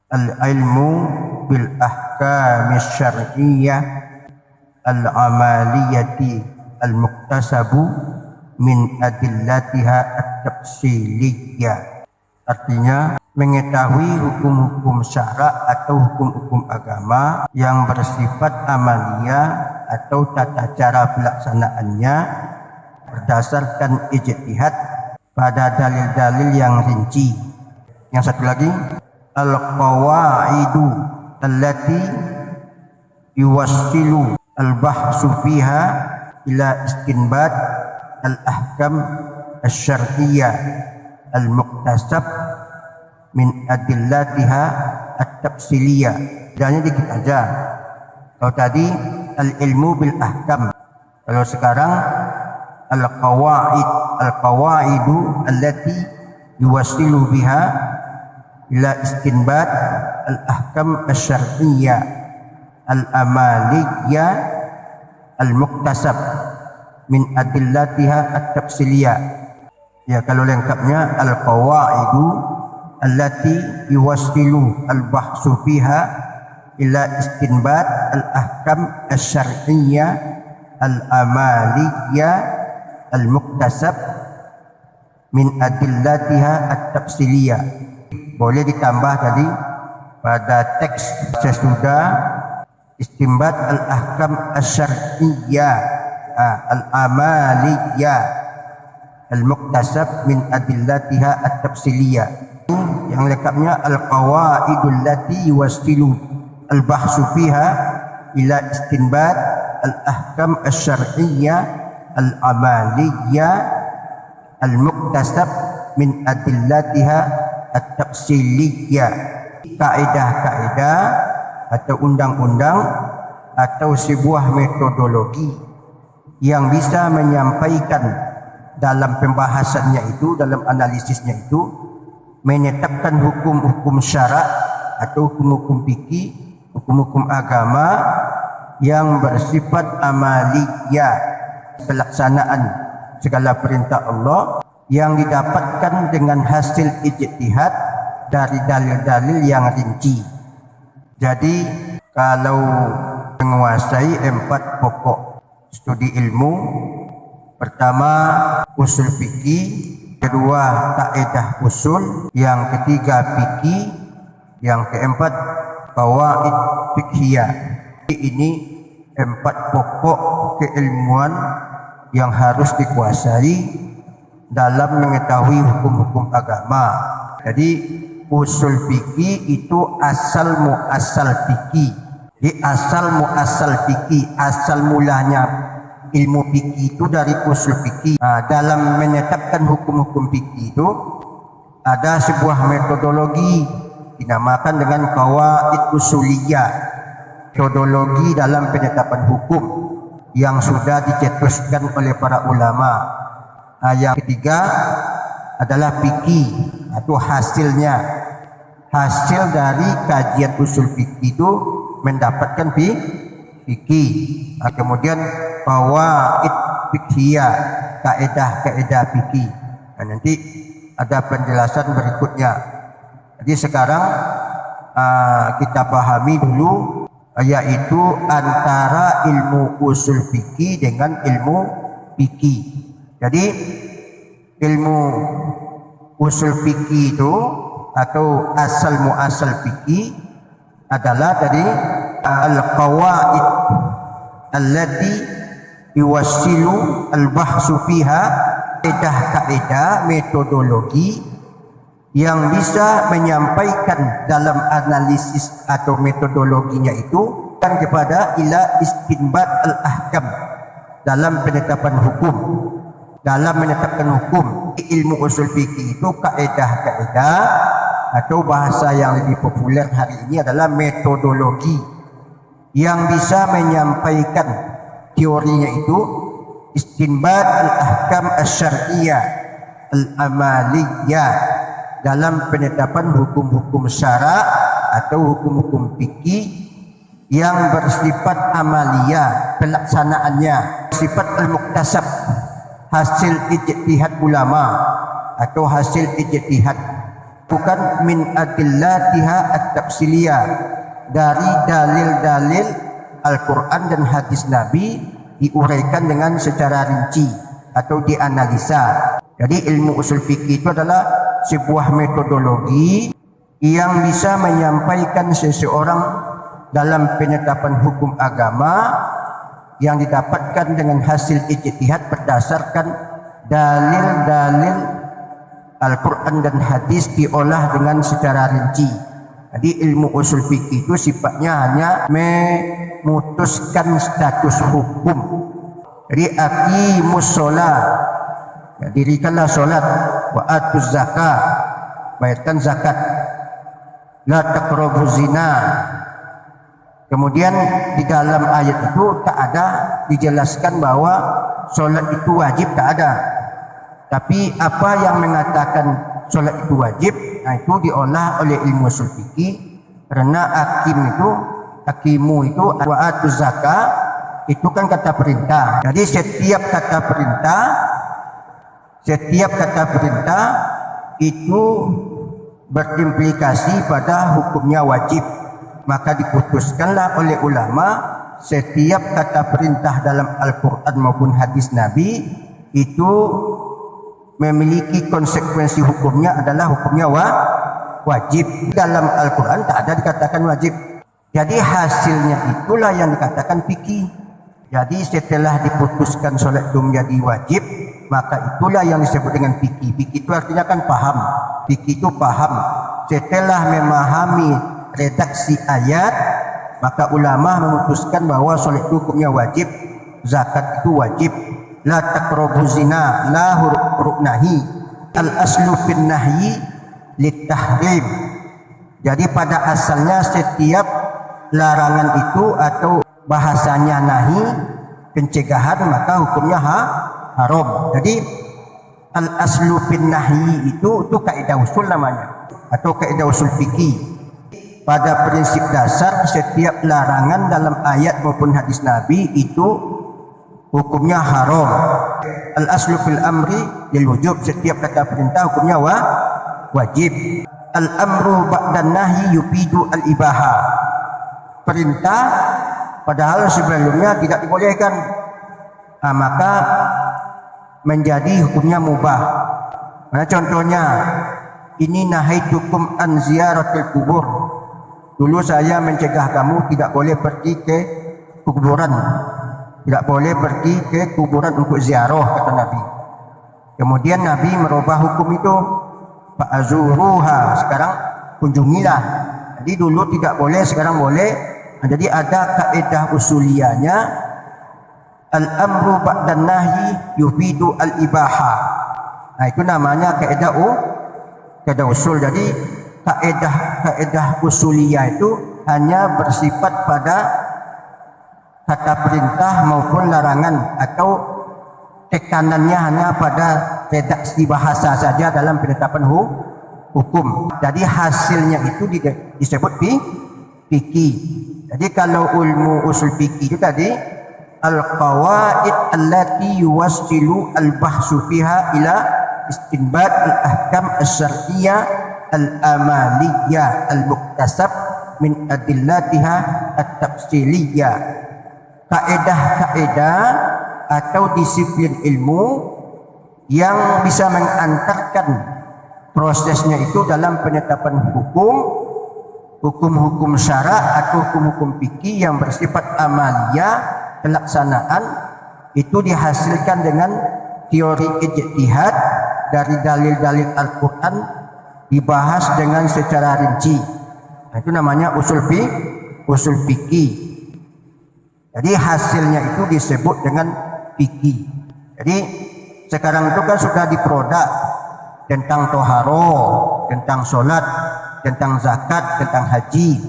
al-ilmu bil ahkam syar'iyyah al-amaliyati al-muktasabu min adillatiha at-tafsiliyah. Artinya mengetahui hukum-hukum syara atau hukum-hukum agama yang bersifat amalia atau tata cara pelaksanaannya berdasarkan ijtihad pada dalil-dalil yang rinci. Yang satu lagi, al-qawaidu allati yuwassilu al-bahsu fiha ila istinbat al-ahkam asy-syar'iyyah al-muktasab min adillatiha at-tafsiliyah. Jangan dikit aja. Kalau tadi al-ilmu bil ahkam, kalau sekarang al-qawaidu allati yuwassilu biha ila istinbat al-ahkam asy-syar'iyyah al-amaliyah al-muktasab min adillatiha at-tafsiliyah. Ya, kalau lengkapnya al-qawaidu allati yuwassilu al-bahsu fiha ila istinbat al-ahkam asy-syar'iyyah al-amaliyah al-muktasab min adillatiha at-tafsiliyah. Boleh ditambah tadi pada teks sesudah istinbat al-ahkam asy-syar'iyyah al-amaliyah al-muktasab min adillatiha at-tafsiliyah. Yang lengkapnya al-qawaidul lati yuwassilu al-bahsu fiha ila istinbat al-ahkam asy-syar'iyyah al-amaliyah al-muktasab min adillatiha at-tafsiliyah. Kaedah-kaedah atau undang-undang atau sebuah metodologi yang bisa menyampaikan dalam pembahasannya itu, dalam analisisnya itu, menetapkan hukum-hukum syarak atau hukum-hukum fikih, hukum-hukum agama yang bersifat amaliyah, pelaksanaan segala perintah Allah yang didapatkan dengan hasil ijtihad dari dalil-dalil yang rinci. Jadi kalau menguasai 4 pokok studi ilmu, pertama usul fikih, kedua kaidah usul, yang ketiga fikih, yang keempat qawaid fiqhiyah. Ini 4 pokok keilmuan yang harus dikuasai dalam mengetahui hukum-hukum agama. Jadi usul fikih itu asal muasal fikih. Di asal muasal fikih, asal mulanya ilmu fikih itu dari usul fikih. Dalam menetapkan hukum-hukum fikih itu ada sebuah metodologi dinamakan dengan qawaid usuliyah, metodologi dalam penetapan hukum yang sudah dicetuskan oleh para ulama. Yang ketiga adalah fikih atau hasilnya, hasil dari kajian usul fikih itu mendapatkan fikih. Kemudian qawaid fiqhiyah, kaedah-kaedah fikih. Nanti ada penjelasan berikutnya. Jadi sekarang kita pahami dulu, yaitu antara ilmu usul fikih dengan ilmu fikih. Jadi ilmu usul fikih itu atau asal muasal fikih adalah tadi al-qawaid allati yuwassilu al-bahsu fiha, kaedah-kaedah metodologi yang bisa menyampaikan dalam analisis atau metodologinya itu dan kepada ila istinbat al-ahkam, dalam penetapan hukum. Dalam menetapkan hukum, ilmu usul fikih itu kaedah-kaedah atau bahasa yang lebih populer hari ini adalah metodologi yang bisa menyampaikan teorinya itu istinbat al-ahkam asy-syar'iyyah al-amaliyah, dalam penetapan hukum-hukum syara atau hukum-hukum fikih yang bersifat amaliyah, pelaksanaannya sifat al-muktasab, hasil ijtihad ulama atau hasil ijtihad bukan min adillatiha at-tafsiliyah, dari dalil-dalil Al-Quran dan hadis Nabi diuraikan dengan secara rinci atau dianalisa. Jadi ilmu usul fikih itu adalah sebuah metodologi yang bisa menyampaikan seseorang dalam penetapan hukum agama yang didapatkan dengan hasil ijtihad berdasarkan dalil-dalil Al-Quran dan hadis diolah dengan secara rinci. Jadi ilmu usul fikih itu sifatnya hanya memutuskan status hukum. Jadi aqimus sholat, ya, dirikanlah sholat, wa atuz zakat, bayarkan zakat, la taqrabuz zina. Kemudian di dalam ayat itu tak ada dijelaskan bahwa sholat itu wajib, tak ada. Tapi apa yang mengatakan sholat itu wajib, nah itu diolah oleh ilmu usul fikih, karena hakimu itu wa atuz zakat itu kan kata perintah. Jadi setiap kata perintah itu berimplikasi pada hukumnya wajib. Maka diputuskanlah oleh ulama setiap kata perintah dalam Al-Quran maupun hadis Nabi itu memiliki konsekuensi hukumnya adalah hukumnya wajib. Dalam Al-Quran tak ada dikatakan wajib. Jadi hasilnya itulah yang dikatakan fikih. Jadi setelah diputuskan sholat itu menjadi wajib, maka itulah yang disebut dengan fikih. Fikih itu artinya kan paham. Fikih itu paham. Setelah memahami redaksi ayat, maka ulama memutuskan bahwa sholat itu hukumnya wajib, zakat itu wajib, la taqrabuz zina, la huruf nahi, al aslu fin nahyi litahrim. Jadi pada asalnya setiap larangan itu atau bahasanya nahi, pencegahan, maka hukumnya haram. Jadi al aslu fin nahyi itu kaidah usul namanya, atau kaidah usul fikih. Pada prinsip dasar setiap larangan dalam ayat maupun hadis Nabi itu hukumnya haram. Al aslu fil amri lil wujub, setiap kata perintah hukumnya wajib. Al amru ba'dan nahyi yufidu al ibaha. Perintah padahal sebelumnya tidak dibolehkan, maka menjadi hukumnya mubah. Mana contohnya? Ini nahaitukum an ziyaratil kubur. Dulu saya mencegah kamu tidak boleh pergi ke kuburan, tidak boleh pergi ke kuburan untuk ziarah, kata Nabi. Kemudian Nabi merubah hukum itu, fa'azuruha, sekarang kunjungilah. Jadi dulu tidak boleh, sekarang boleh. Jadi ada kaidah usuliyahnya, al-amru ba'dan nahyi yufidu al-ibaha. Nah itu namanya kaidah usul. Jadi kaidah usuliyah itu hanya bersifat pada kata perintah maupun larangan, atau tekanannya hanya pada redaksi bahasa saja dalam penetapan hukum. Jadi hasilnya itu disebut fikih. Jadi kalau ilmu usul fikih itu tadi al-qawaid allati yuwassilu al-bahsu fiha ila istinbat al-ahkam asy-syar'iyyah al-amaliyah al-muktasab min adillatiha at-tafsiliyah. Kaedah-kaedah atau disiplin ilmu yang bisa mengantarkan prosesnya itu dalam penetapan hukum-hukum syara atau hukum-hukum fikih yang bersifat amaliyah, pelaksanaan, itu dihasilkan dengan teori ijtihad dari dalil-dalil Al-Quran, dibahas dengan secara rinci. Nah, itu namanya usul fikih. Jadi hasilnya itu disebut dengan fikih. Jadi sekarang itu kan sudah diproduk tentang toharo, tentang sholat, tentang zakat, tentang haji,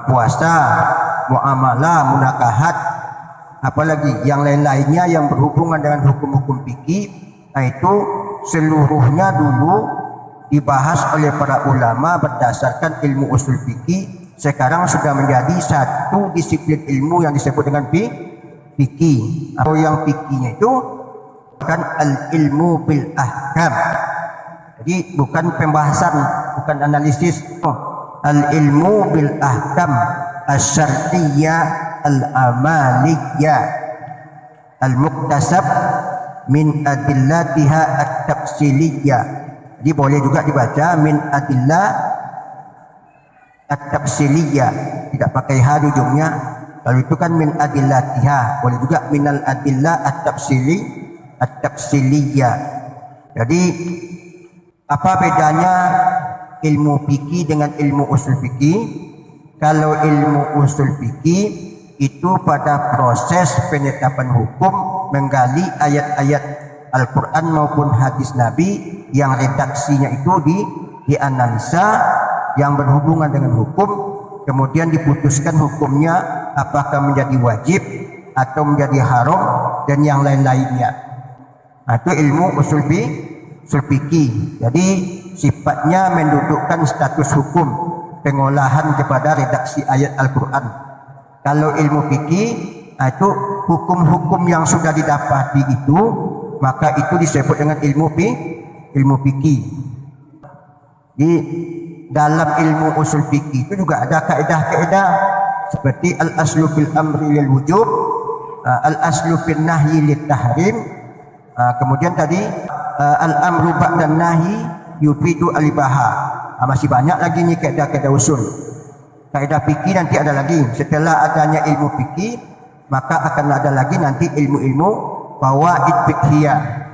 puasa, muamalah, munakahat, apalagi yang lain-lainnya yang berhubungan dengan hukum-hukum fikih. Nah itu seluruhnya dulu dibahas oleh para ulama berdasarkan ilmu usul fikih. Sekarang sudah menjadi satu disiplin ilmu yang disebut dengan fikih. Atau yang fikihnya itu kan al ilmu bil ahkam. Jadi bukan pembahasan, bukan analisis. Al-ilmu bil ahkam asy-syar'iyyah al-amaliyyah al-muktasab min adillatiha at-tafsiliyah. Jadi boleh juga dibaca min adillah at-tafsiliyah, tidak pakai ha di ujungnya. Kalau itu kan min adillatiha, boleh juga minal adillah at-tafsiliyah. Jadi apa bedanya ilmu fikih dengan ilmu usul fikih? Kalau ilmu usul fikih itu pada proses penetapan hukum, menggali ayat-ayat Al-Quran maupun hadis Nabi yang redaksinya itu dianalisa yang berhubungan dengan hukum, kemudian diputuskan hukumnya apakah menjadi wajib atau menjadi haram dan yang lain-lainnya. Itu ilmu usul fikih. Jadi sifatnya mendudukkan status hukum pengolahan kepada redaksi ayat Al-Quran. Kalau ilmu fikih itu hukum-hukum yang sudah didapati itu, maka itu disebut dengan ilmu fikih. Di dalam ilmu usul fikih itu juga ada kaedah-kaedah seperti al-aslu fil amri lil wujub, al-aslu fil nahyi lit tahrim, kemudian tadi al-amru ba'dan nahi yufidu al-ibaha. Masih banyak lagi nih kaedah-kaedah usul. Kaedah fikih nanti ada lagi. Setelah adanya ilmu fikih, maka akan ada lagi nanti ilmu-ilmu fawaid fiqhiyah.